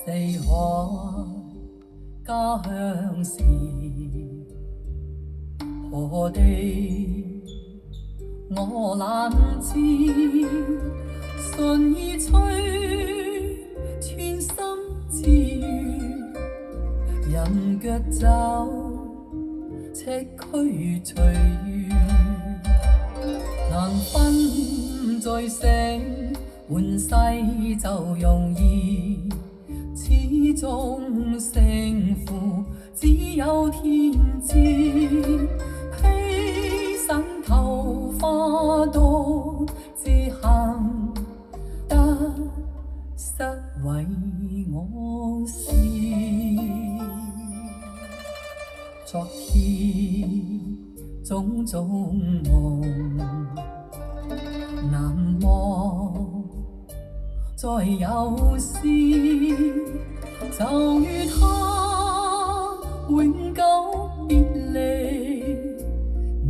四海家鄉是何地？我懶知，順意吹，穿心之餘，人腳走，赤區隨遇，難分醉醒，換世就容易，始終勝負只有天知。披散頭花多，自行得失為我事。昨天種種夢難忘，再有時就與他永久別離，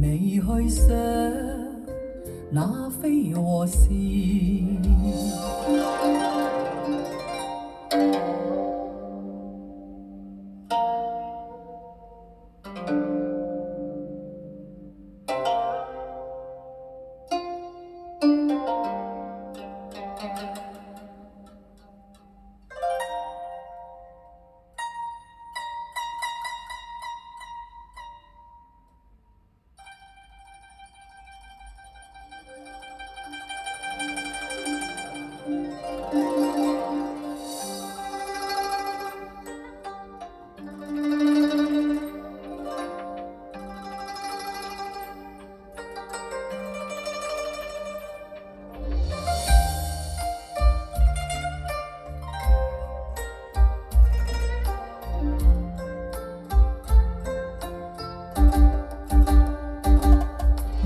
未去想那非和是。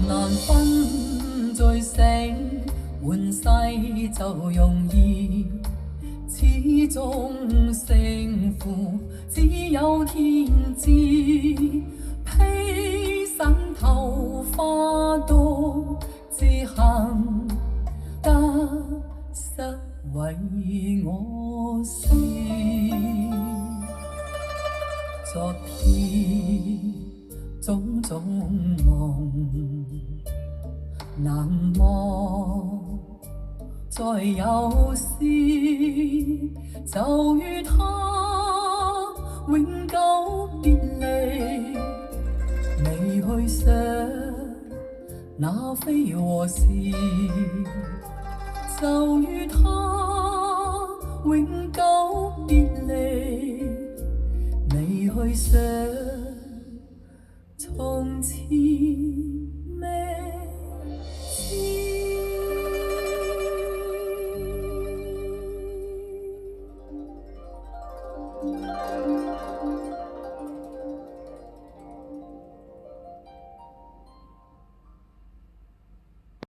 難分醉醒，換世就容易，始終勝負只有天知。披散頭花多，自行得失為我事。昨天種種夢難忘，再有時就與他永久別離，未去想那非和是，就與他永久別離，未去想從前。